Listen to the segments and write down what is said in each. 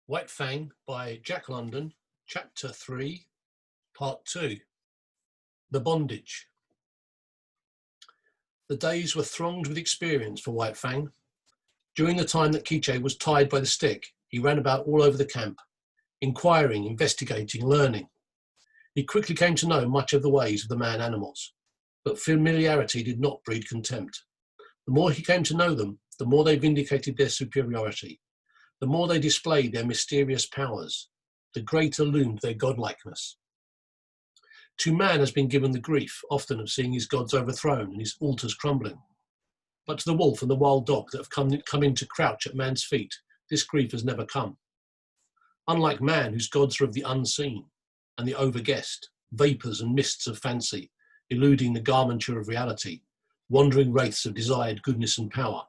White Fang by Jack London, Chapter 3, Part 2. The Bondage. The days were thronged with experience for White Fang. During the time that Quiche was tied by the stick, he ran about all over the camp, inquiring, investigating, learning. He quickly came to know much of the ways of the man-animals, but familiarity did not breed contempt. The more he came to know them, the more they vindicated their superiority. The more they displayed their mysterious powers, the greater loomed their godlikeness. To man has been given the grief, often of seeing his gods overthrown and his altars crumbling. But to the wolf and the wild dog that have come in to crouch at man's feet, this grief has never come. Unlike man, whose gods are of the unseen and the overguessed, vapours and mists of fancy, eluding the garmenture of reality, wandering wraiths of desired goodness and power,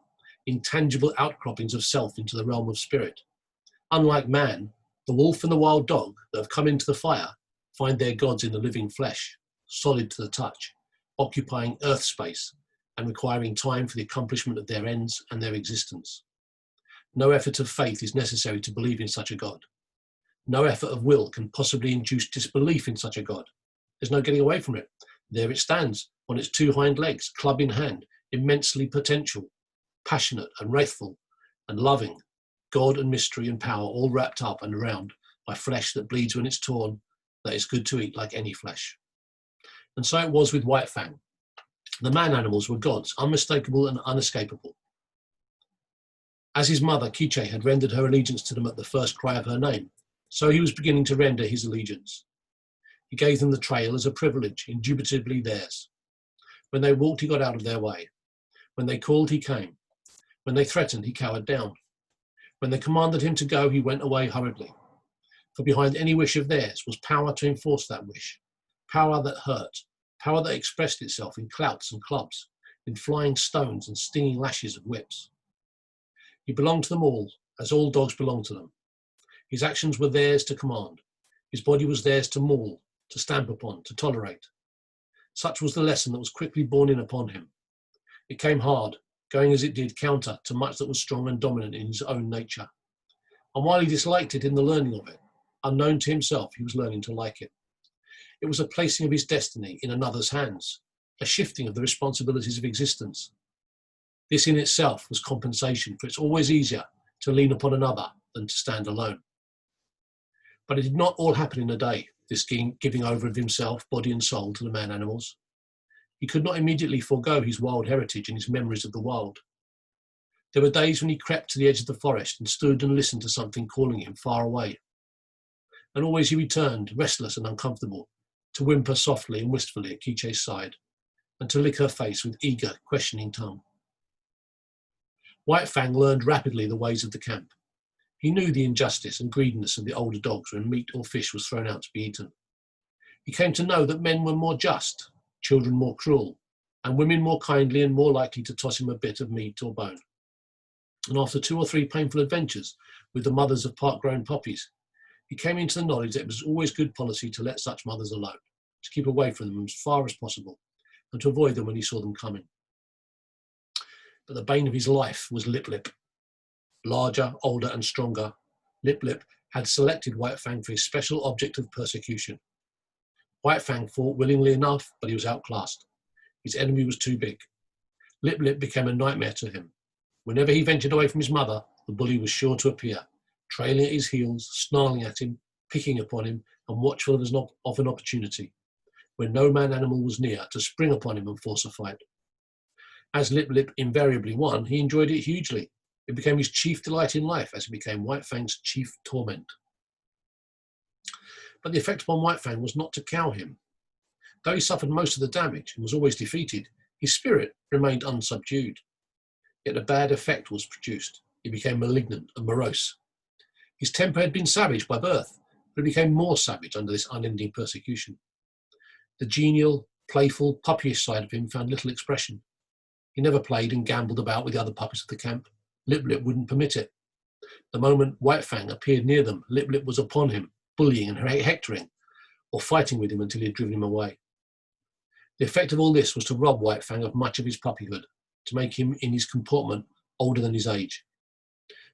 intangible outcroppings of self into the realm of spirit. Unlike man, the wolf and the wild dog that have come into the fire find their gods in the living flesh, solid to the touch, occupying earth space and requiring time for the accomplishment of their ends and their existence. No effort of faith is necessary to believe in such a God. No effort of will can possibly induce disbelief in such a God. There's no getting away from it. There it stands, on its two hind legs, club in hand, immensely potential, passionate and wrathful and loving, God and mystery and power all wrapped up and around by flesh that bleeds when it's torn, that is good to eat like any flesh. And so it was with White Fang. The man-animals were gods, unmistakable and unescapable. As his mother, Quiche, had rendered her allegiance to them at the first cry of her name, so he was beginning to render his allegiance. He gave them the trail as a privilege, indubitably theirs. When they walked, he got out of their way. When they called, he came. When they threatened, he cowered down. When they commanded him to go, he went away hurriedly. For behind any wish of theirs was power to enforce that wish, power that hurt, power that expressed itself in clouts and clubs, in flying stones and stinging lashes of whips. He belonged to them all, as all dogs belong to them. His actions were theirs to command. His body was theirs to maul, to stamp upon, to tolerate. Such was the lesson that was quickly borne in upon him. It came hard, going as it did counter to much that was strong and dominant in his own nature. And while he disliked it in the learning of it, unknown to himself, he was learning to like it. It was a placing of his destiny in another's hands, a shifting of the responsibilities of existence. This in itself was compensation, for it's always easier to lean upon another than to stand alone. But it did not all happen in a day, this giving over of himself, body and soul, to the man-animals. He could not immediately forego his wild heritage and his memories of the wild. There were days when he crept to the edge of the forest and stood and listened to something calling him far away. And always he returned, restless and uncomfortable, to whimper softly and wistfully at Quiche's side, and to lick her face with eager, questioning tongue. White Fang learned rapidly the ways of the camp. He knew the injustice and greediness of the older dogs when meat or fish was thrown out to be eaten. He came to know that men were more just, children more cruel, and women more kindly and more likely to toss him a bit of meat or bone. And after 2 or 3 painful adventures with the mothers of part-grown puppies, he came into the knowledge that it was always good policy to let such mothers alone, to keep away from them as far as possible, and to avoid them when he saw them coming. But the bane of his life was Lip Lip. Larger, older and stronger, Lip Lip had selected White Fang for his special object of persecution. White Fang fought willingly enough, but he was outclassed. His enemy was too big. Lip Lip became a nightmare to him. Whenever he ventured away from his mother, the bully was sure to appear, trailing at his heels, snarling at him, picking upon him, and watchful of an opportunity, when no man-animal was near, to spring upon him and force a fight. As Lip Lip invariably won, he enjoyed it hugely. It became his chief delight in life, as it became White Fang's chief torment. But the effect upon White Fang was not to cow him. Though he suffered most of the damage and was always defeated, his spirit remained unsubdued. Yet a bad effect was produced. He became malignant and morose. His temper had been savage by birth, but it became more savage under this unending persecution. The genial, playful, puppyish side of him found little expression. He never played and gambled about with the other puppies of the camp. Lip Lip wouldn't permit it. The moment White Fang appeared near them, Lip Lip was upon him, bullying and hectoring, or fighting with him until he had driven him away. The effect of all this was to rob White Fang of much of his puppyhood, to make him, in his comportment, older than his age.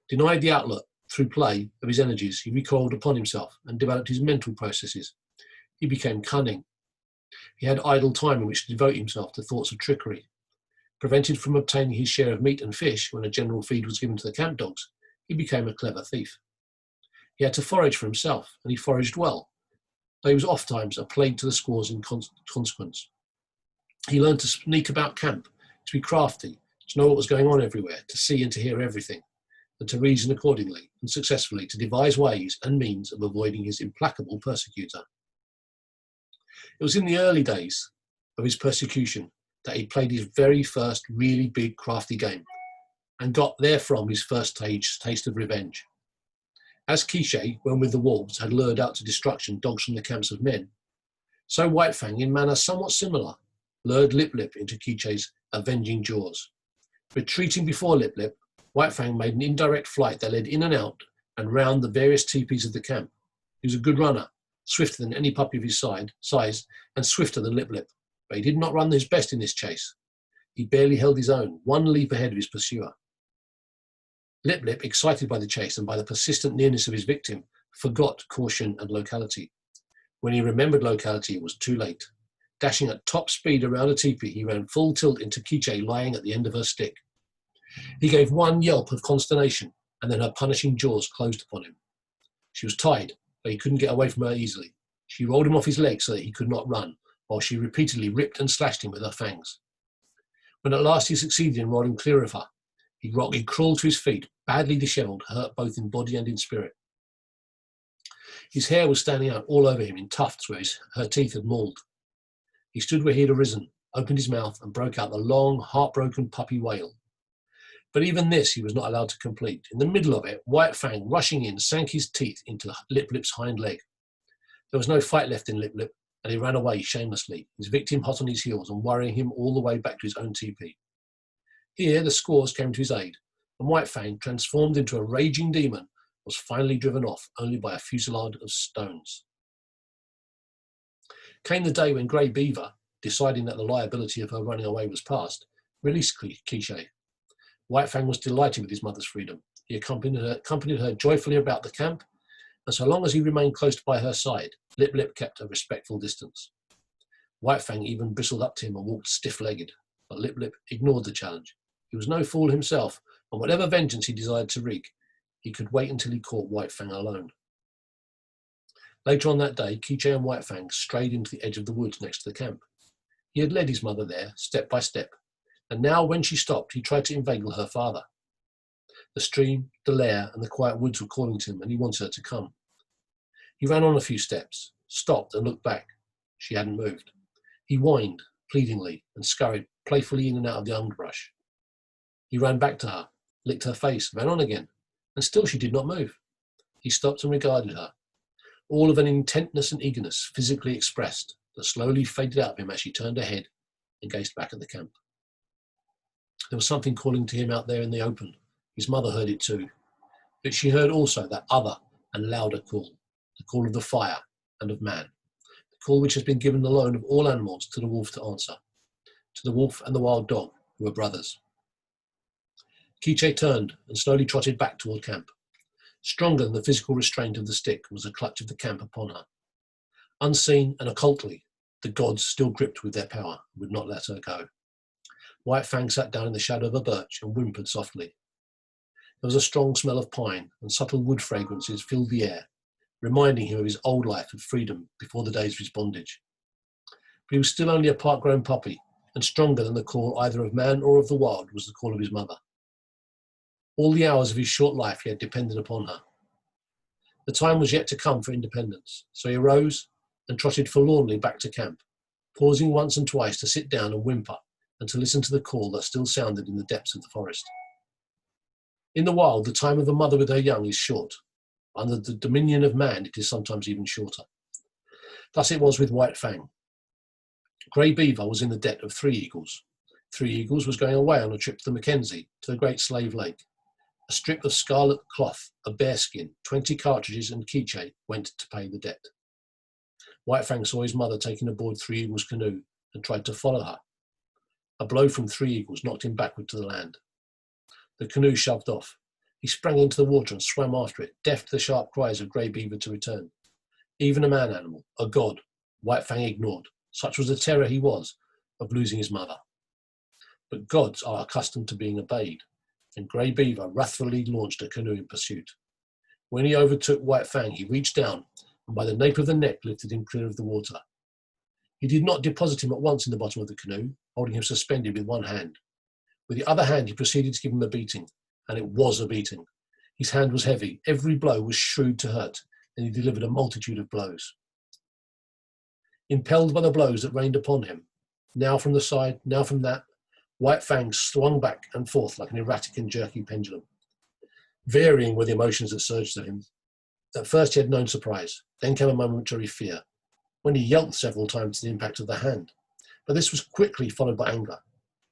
Denied the outlet, Through play of his energies, he recoiled upon himself and developed his mental processes. He became cunning. He had idle time in which to devote himself to thoughts of trickery. Prevented from obtaining his share of meat and fish when a general feed was given to the camp dogs, he became a clever thief. He had to forage for himself, and he foraged well, though he was ofttimes a plague to the squaws in consequence. He learned to sneak about camp, to be crafty, to know what was going on everywhere, to see and to hear everything, and to reason accordingly, and successfully to devise ways and means of avoiding his implacable persecutor. It was in the early days of his persecution that he played his very first really big crafty game, and got therefrom his first taste of revenge. As Quiche, when with the wolves, had lured out to destruction dogs from the camps of men, so White Fang, in manner somewhat similar, lured Lip Lip into Quiche's avenging jaws. Retreating before Lip Lip, White Fang made an indirect flight that led in and out and round the various teepees of the camp. He was a good runner, swifter than any puppy of his size, and swifter than Lip Lip, but he did not run his best in this chase. He barely held his own, one leap ahead of his pursuer. Lip Lip, excited by the chase and by the persistent nearness of his victim, forgot caution and locality. When he remembered locality, it was too late. Dashing at top speed around a teepee, he ran full tilt into Quiche lying at the end of her stick. He gave one yelp of consternation, and then her punishing jaws closed upon him. She was tied, but he couldn't get away from her easily. She rolled him off his legs so that he could not run, while she repeatedly ripped and slashed him with her fangs. When at last he succeeded in rolling clear of her, he crawled to his feet, badly dishevelled, hurt both in body and in spirit. His hair was standing out all over him in tufts where her teeth had mauled. He stood where he had arisen, opened his mouth, and broke out the long, heartbroken puppy wail. But even this he was not allowed to complete. In the middle of it, White Fang, rushing in, sank his teeth into Lip Lip's hind leg. There was no fight left in Lip Lip, and he ran away shamelessly, his victim hot on his heels and worrying him all the way back to his own teepee. Here the squaws came to his aid, and White Fang, transformed into a raging demon, was finally driven off only by a fusillade of stones. Came the day when Grey Beaver, deciding that the liability of her running away was past, released Quiche. White Fang was delighted with his mother's freedom. He accompanied her joyfully about the camp, and so long as he remained close by her side, Lip Lip kept a respectful distance. White Fang even bristled up to him and walked stiff-legged, but Lip Lip ignored the challenge. He was no fool himself, and whatever vengeance he desired to wreak, he could wait until he caught White Fang alone. Later on that day, Quiche and White Fang strayed into the edge of the woods next to the camp. He had led his mother there, step by step, and now when she stopped, he tried to inveigle her father. The stream, the lair, and the quiet woods were calling to him, and he wanted her to come. He ran on a few steps, stopped and looked back. She hadn't moved. He whined pleadingly and scurried playfully in and out of the underbrush. He ran back to her, licked her face, ran on again, and still she did not move. He stopped and regarded her, all of an intentness and eagerness physically expressed that slowly faded out of him as she turned her head and gazed back at the camp. There was something calling to him out there in the open. His mother heard it too, but she heard also that other and louder call, the call of the fire and of man, the call which has been given alone of all animals to the wolf to answer, to the wolf and the wild dog, who were brothers. Quiche turned and slowly trotted back toward camp. Stronger than the physical restraint of the stick was the clutch of the camp upon her. Unseen and occultly, the gods still gripped with their power and would not let her go. White Fang sat down in the shadow of a birch and whimpered softly. There was a strong smell of pine, and subtle wood fragrances filled the air, reminding him of his old life of freedom before the days of his bondage. But he was still only a part-grown puppy, and stronger than the call either of man or of the wild was the call of his mother. All the hours of his short life he had depended upon her. The time was yet to come for independence, so he arose and trotted forlornly back to camp, pausing once and twice to sit down and whimper and to listen to the call that still sounded in the depths of the forest. In the wild, the time of a mother with her young is short. Under the dominion of man, it is sometimes even shorter. Thus it was with White Fang. Grey Beaver was in the debt of Three Eagles. Three Eagles was going away on a trip to the Mackenzie, to the Great Slave Lake. A strip of scarlet cloth, a bearskin, 20 cartridges, and Quiche went to pay the debt. White Fang saw his mother taking aboard Three Eagles' canoe and tried to follow her. A blow from Three Eagles knocked him backward to the land. The canoe shoved off. He sprang into the water and swam after it, deaf to the sharp cries of Grey Beaver to return. Even a man animal, a god, White Fang ignored. Such was the terror he was of losing his mother. But gods are accustomed to being obeyed, and Grey Beaver wrathfully launched a canoe in pursuit. When he overtook White Fang, he reached down and by the nape of the neck lifted him clear of the water. He did not deposit him at once in the bottom of the canoe, holding him suspended with one hand. With the other hand, he proceeded to give him a beating, and it was a beating. His hand was heavy, every blow was shrewd to hurt, and he delivered a multitude of blows. Impelled by the blows that rained upon him, now from the side, now from that, White Fang swung back and forth like an erratic and jerky pendulum. Varying were the emotions that surged through him. At first he had known surprise, then came a momentary fear, when he yelped several times to the impact of the hand. But this was quickly followed by anger.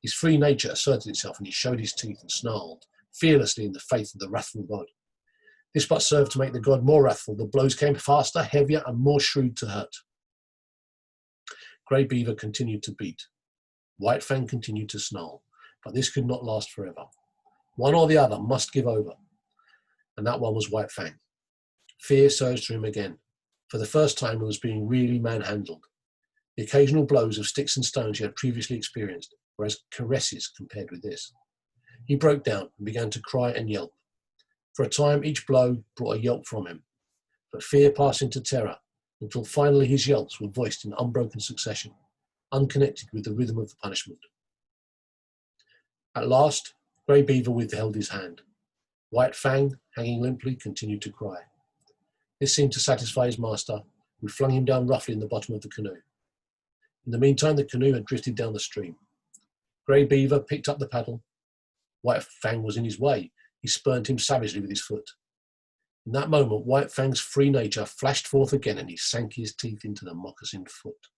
His free nature asserted itself and he showed his teeth and snarled, fearlessly in the faith of the wrathful god. This but served to make the god more wrathful. The blows came faster, heavier, and more shrewd to hurt. Grey Beaver continued to beat. White Fang continued to snarl, but this could not last forever. One or the other must give over, and that one was White Fang. Fear surged through him again. For the first time, he was being really manhandled. The occasional blows of sticks and stones he had previously experienced were as caresses compared with this. He broke down and began to cry and yelp. For a time, each blow brought a yelp from him, but fear passed into terror until finally his yelps were voiced in unbroken succession, unconnected with the rhythm of the punishment. At last, Grey Beaver withheld his hand. White Fang, hanging limply, continued to cry. This seemed to satisfy his master, who flung him down roughly in the bottom of the canoe. In the meantime, the canoe had drifted down the stream. Grey Beaver picked up the paddle. White Fang was in his way. He spurned him savagely with his foot. In that moment, White Fang's free nature flashed forth again and he sank his teeth into the moccasined foot.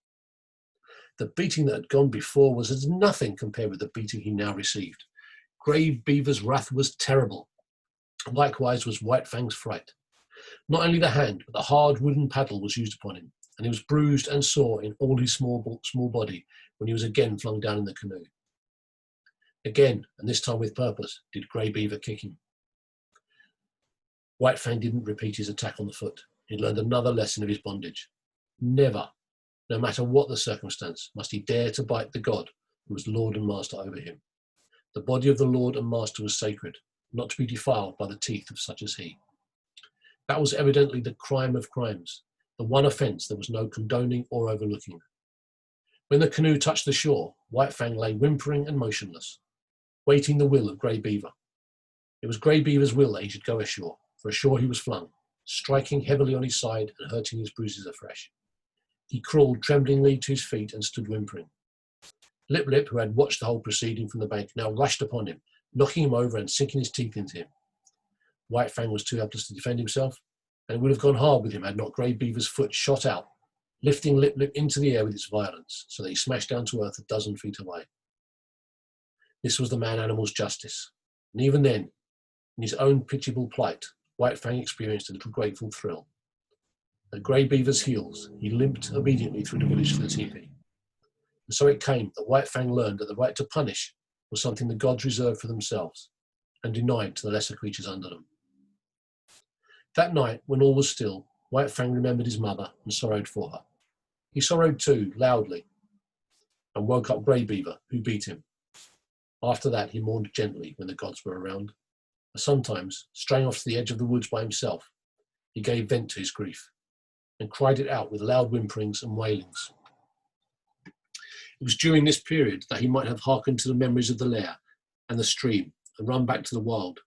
The beating that had gone before was as nothing compared with the beating he now received. Grey Beaver's wrath was terrible. Likewise was White Fang's fright. Not only the hand, but the hard wooden paddle was used upon him, and he was bruised and sore in all his small body when he was again flung down in the canoe. Again, and this time with purpose, did Grey Beaver kick him. White Fang didn't repeat his attack on the foot. He learned another lesson of his bondage. Never, no matter what the circumstance, must he dare to bite the god who was lord and master over him. The body of the lord and master was sacred, not to be defiled by the teeth of such as he. That was evidently the crime of crimes, the one offence there was no condoning or overlooking. When the canoe touched the shore, White Fang lay whimpering and motionless, waiting the will of Grey Beaver. It was Grey Beaver's will that he should go ashore. For ashore he was flung, striking heavily on his side and hurting his bruises afresh. He crawled tremblingly to his feet and stood whimpering. Lip Lip, who had watched the whole proceeding from the bank, now rushed upon him, knocking him over and sinking his teeth into him. White Fang was too helpless to defend himself, and it would have gone hard with him had not Grey Beaver's foot shot out, lifting Lip Lip into the air with its violence, so that he smashed down to earth 12 feet away. This was the man-animal's justice, and even then, in his own pitiable plight, White Fang experienced a little grateful thrill. At Grey Beaver's heels, he limped obediently through the village to the teepee. And so it came that White Fang learned that the right to punish was something the gods reserved for themselves and denied to the lesser creatures under them. That night, when all was still, White Fang remembered his mother and sorrowed for her. He sorrowed too, loudly, and woke up Grey Beaver, who beat him. After that, he mourned gently when the gods were around. And sometimes, straying off to the edge of the woods by himself, he gave vent to his grief and cried it out with loud whimperings and wailings. It was during this period that he might have hearkened to the memories of the lair and the stream and run back to the wild,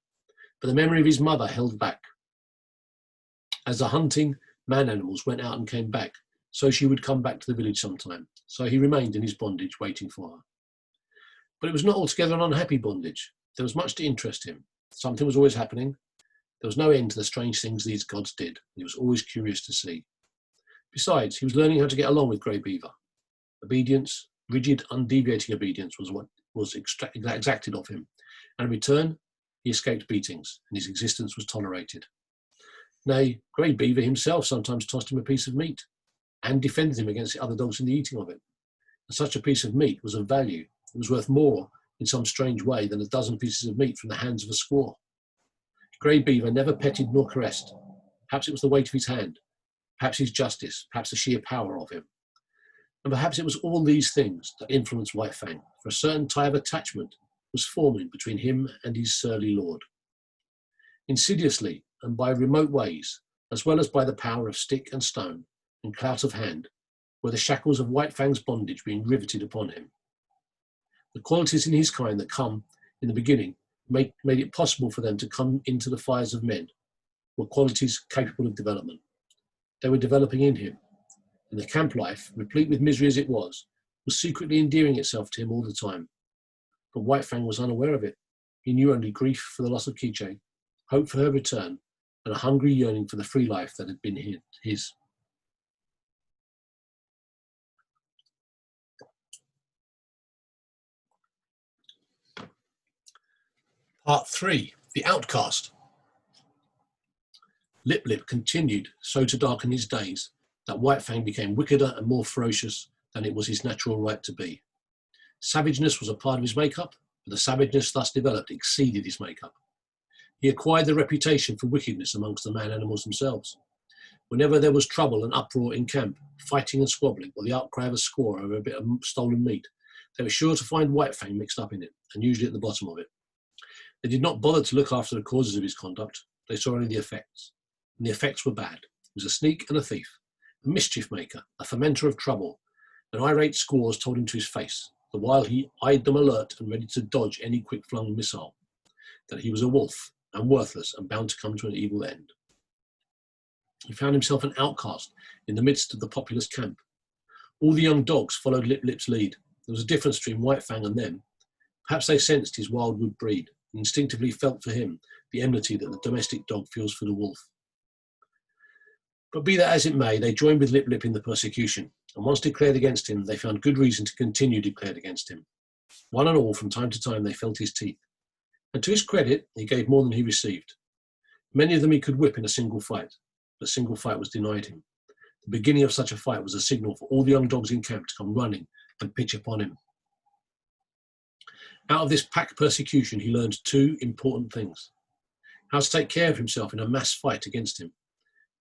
but the memory of his mother held back. As the hunting man-animals went out and came back, so she would come back to the village sometime, so he remained in his bondage waiting for her. But it was not altogether an unhappy bondage. There was much to interest him. Something was always happening. There was no end to the strange things these gods did. He was always curious to see. Besides, he was learning how to get along with Grey Beaver. Obedience, rigid, undeviating obedience was what was exacted of him, and in return, he escaped beatings, and his existence was tolerated. Nay, Grey Beaver himself sometimes tossed him a piece of meat, and defended him against the other dogs in the eating of it. And such a piece of meat was of value. It was worth more, in some strange way, than 12 pieces of meat from the hands of a squaw. Grey Beaver never petted nor caressed. Perhaps it was the weight of his hand, perhaps his justice, perhaps the sheer power of him. And perhaps it was all these things that influenced White Fang, for a certain tie of attachment was forming between him and his surly lord. Insidiously and by remote ways, as well as by the power of stick and stone and clout of hand, were the shackles of White Fang's bondage being riveted upon him. The qualities in his kind that come in the beginning made it possible for them to come into the fires of men were qualities capable of development. They were developing in him, and the camp life, replete with misery as it was secretly endearing itself to him all the time. But White Fang was unaware of it. He knew only grief for the loss of Quiche, hope for her return, and a hungry yearning for the free life that had been his. Part 3. The Outcast. Lip Lip continued so to darken his days that White Fang became wickeder and more ferocious than it was his natural right to be. Savageness was a part of his makeup, but the savageness thus developed exceeded his makeup. He acquired the reputation for wickedness amongst the man-animals themselves. Whenever there was trouble and uproar in camp, fighting and squabbling, or the outcry of a squaw over a bit of stolen meat, they were sure to find White Fang mixed up in it, and usually at the bottom of it. They did not bother to look after the causes of his conduct. They saw only the effects. And the effects were bad. He was a sneak and a thief, a mischief maker, a fomenter of trouble. And irate squaws told him to his face, the while he eyed them alert and ready to dodge any quick-flung missile, that he was a wolf and worthless and bound to come to an evil end. He found himself an outcast in the midst of the populous camp. All the young dogs followed Lip Lip's lead. There was a difference between White Fang and them. Perhaps they sensed his wildwood breed and instinctively felt for him the enmity that the domestic dog feels for the wolf. But be that as it may, they joined with Lip Lip in the persecution, and once declared against him, they found good reason to continue declared against him. One and all, from time to time, they felt his teeth. And to his credit, he gave more than he received. Many of them he could whip in a single fight, but a single fight was denied him. The beginning of such a fight was a signal for all the young dogs in camp to come running and pitch upon him. Out of this pack persecution, he learned two important things: how to take care of himself in a mass fight against him,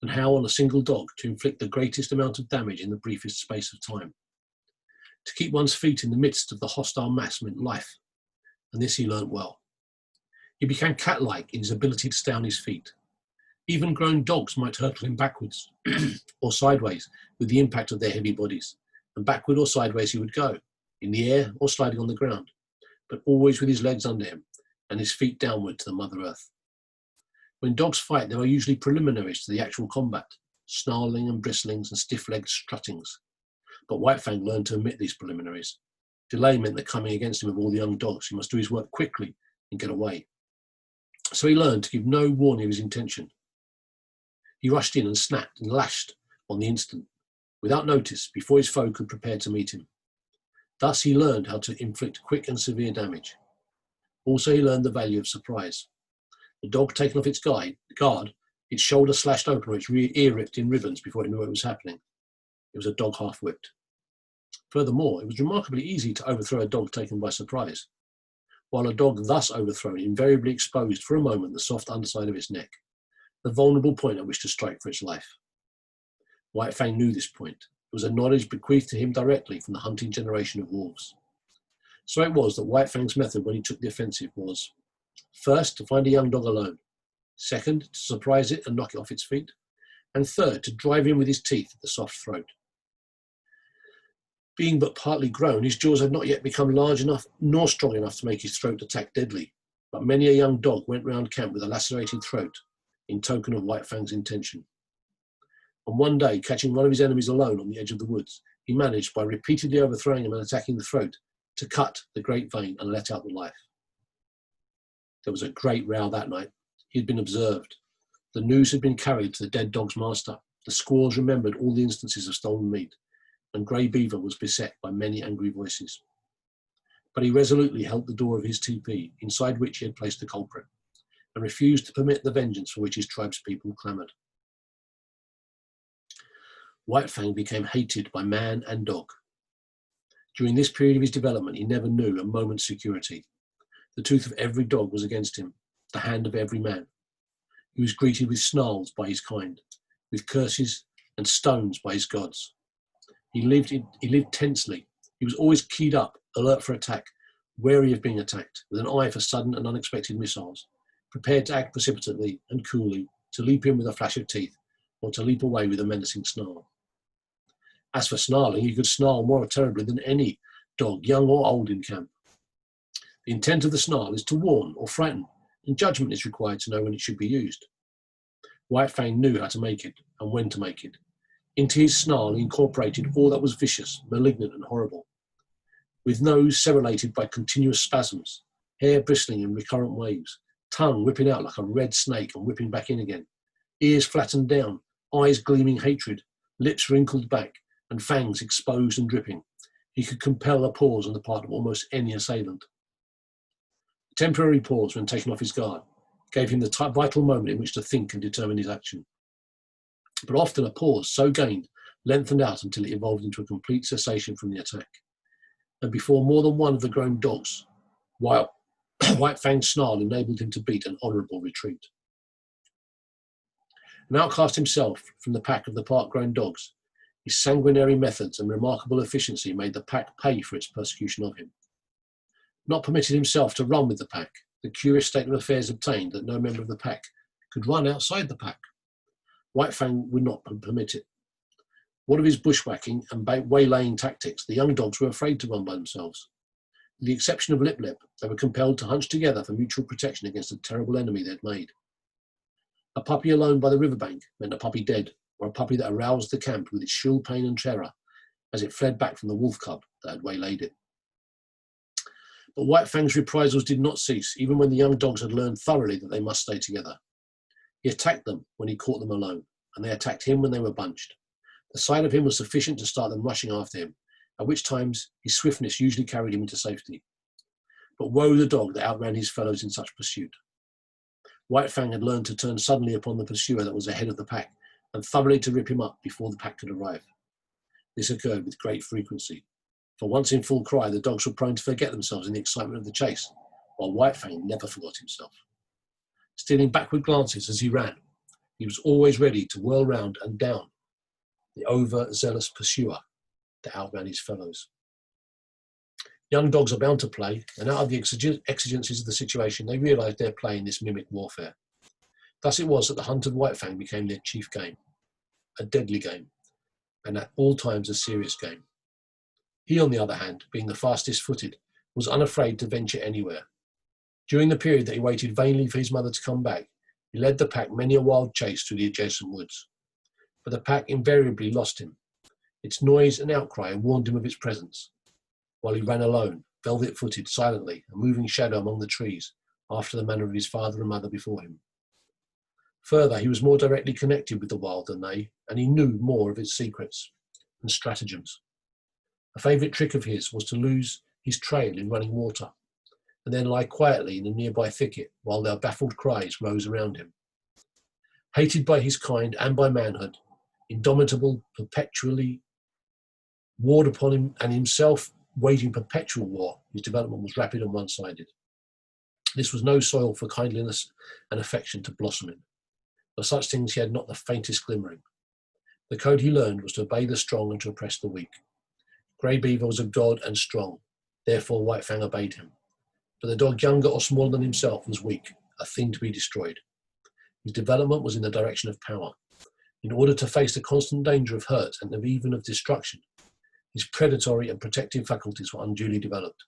and how on a single dog to inflict the greatest amount of damage in the briefest space of time. To keep one's feet in the midst of the hostile mass meant life, and this he learnt well. He became cat-like in his ability to stay on his feet. Even grown dogs might hurtle him backwards or sideways with the impact of their heavy bodies, and backward or sideways he would go, in the air or sliding on the ground, but always with his legs under him and his feet downward to the Mother Earth. When dogs fight, there are usually preliminaries to the actual combat, snarling and bristlings and stiff-legged struttings. But White Fang learned to omit these preliminaries. Delay meant the coming against him of all the young dogs. He must do his work quickly and get away. So he learned to give no warning of his intention. He rushed in and snapped and lashed on the instant, without notice, before his foe could prepare to meet him. Thus he learned how to inflict quick and severe damage. Also he learned the value of surprise. The dog taken off its guard, its shoulder slashed open or its ear ripped in ribbons before it knew what was happening. It was a dog half-whipped. Furthermore, it was remarkably easy to overthrow a dog taken by surprise, while a dog thus overthrown invariably exposed for a moment the soft underside of its neck, the vulnerable point at which to strike for its life. White Fang knew this point. It was a knowledge bequeathed to him directly from the hunting generation of wolves. So it was that White Fang's method when he took the offensive was, first, to find a young dog alone, second, to surprise it and knock it off its feet, and third, to drive in with his teeth at the soft throat. Being but partly grown, his jaws had not yet become large enough nor strong enough to make his throat attack deadly, but many a young dog went round camp with a lacerated throat in token of White Fang's intention. And one day, catching one of his enemies alone on the edge of the woods, he managed, by repeatedly overthrowing him and attacking the throat, to cut the great vein and let out the life. There was a great row that night. He had been observed. The news had been carried to the dead dog's master. The squaws remembered all the instances of stolen meat, and Grey Beaver was beset by many angry voices. But he resolutely held the door of his teepee, inside which he had placed the culprit, and refused to permit the vengeance for which his tribespeople clamoured. White Fang became hated by man and dog. During this period of his development, he never knew a moment's security. The tooth of every dog was against him, the hand of every man. He was greeted with snarls by his kind, with curses and stones by his gods. He lived tensely. He was always keyed up, alert for attack, wary of being attacked, with an eye for sudden and unexpected missiles, prepared to act precipitately and coolly, to leap in with a flash of teeth, or to leap away with a menacing snarl. As for snarling, he could snarl more terribly than any dog, young or old, in camp. The intent of the snarl is to warn or frighten, and judgment is required to know when it should be used. White Fang knew how to make it, and when to make it. Into his snarl he incorporated all that was vicious, malignant, and horrible. With nose serrated by continuous spasms, hair bristling in recurrent waves, tongue whipping out like a red snake and whipping back in again, ears flattened down, eyes gleaming hatred, lips wrinkled back, and fangs exposed and dripping, he could compel a pause on the part of almost any assailant. A temporary pause when taken off his guard gave him the vital moment in which to think and determine his action. But often a pause so gained lengthened out until it evolved into a complete cessation from the attack. And before more than one of the grown dogs, White Fang's snarl enabled him to beat an honourable retreat. An outcast himself from the pack of the part-grown dogs, his sanguinary methods and remarkable efficiency made the pack pay for its persecution of him. Not permitting himself to run with the pack, the curious state of affairs obtained that no member of the pack could run outside the pack. White Fang would not permit it. What of his bushwhacking and waylaying tactics, the young dogs were afraid to run by themselves. With the exception of Lip Lip, they were compelled to hunch together for mutual protection against a terrible enemy they had made. A puppy alone by the riverbank meant a puppy dead, or a puppy that aroused the camp with its shrill pain and terror as it fled back from the wolf cub that had waylaid it. But White Fang's reprisals did not cease, even when the young dogs had learned thoroughly that they must stay together. He attacked them when he caught them alone, and they attacked him when they were bunched. The sight of him was sufficient to start them rushing after him, at which times his swiftness usually carried him into safety. But woe the dog that outran his fellows in such pursuit. White Fang had learned to turn suddenly upon the pursuer that was ahead of the pack, and thoroughly to rip him up before the pack could arrive. This occurred with great frequency, for once in full cry, the dogs were prone to forget themselves in the excitement of the chase, while White Fang never forgot himself. Stealing backward glances as he ran, he was always ready to whirl round and down the over-zealous pursuer that outran his fellows. Young dogs are bound to play, and out of the exigencies of the situation, they realised their play in this mimic warfare. Thus it was that the hunt of White Fang became their chief game, a deadly game, and at all times a serious game. He, on the other hand, being the fastest-footed, was unafraid to venture anywhere. During the period that he waited vainly for his mother to come back, he led the pack many a wild chase through the adjacent woods. But the pack invariably lost him. Its noise and outcry warned him of its presence, while he ran alone, velvet-footed, silently, a moving shadow among the trees, after the manner of his father and mother before him. Further, he was more directly connected with the wild than they, and he knew more of its secrets and stratagems. A favourite trick of his was to lose his trail in running water, and then lie quietly in a nearby thicket while their baffled cries rose around him. Hated by his kind and by manhood, indomitable, perpetually warred upon him, and himself waging perpetual war, his development was rapid and one-sided. This was no soil for kindliness and affection to blossom in. For such things he had not the faintest glimmering. The code he learned was to obey the strong and to oppress the weak. Grey Beaver was a god and strong, therefore White Fang obeyed him. But the dog younger or smaller than himself was weak, a thing to be destroyed. His development was in the direction of power. In order to face the constant danger of hurt and even of destruction, his predatory and protective faculties were unduly developed.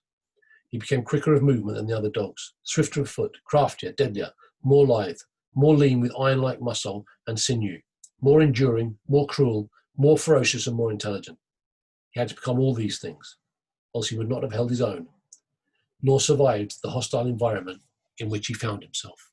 He became quicker of movement than the other dogs, swifter of foot, craftier, deadlier, more lithe, more lean with iron-like muscle and sinew, more enduring, more cruel, more ferocious and more intelligent. He had to become all these things, else he would not have held his own, nor survived the hostile environment in which he found himself.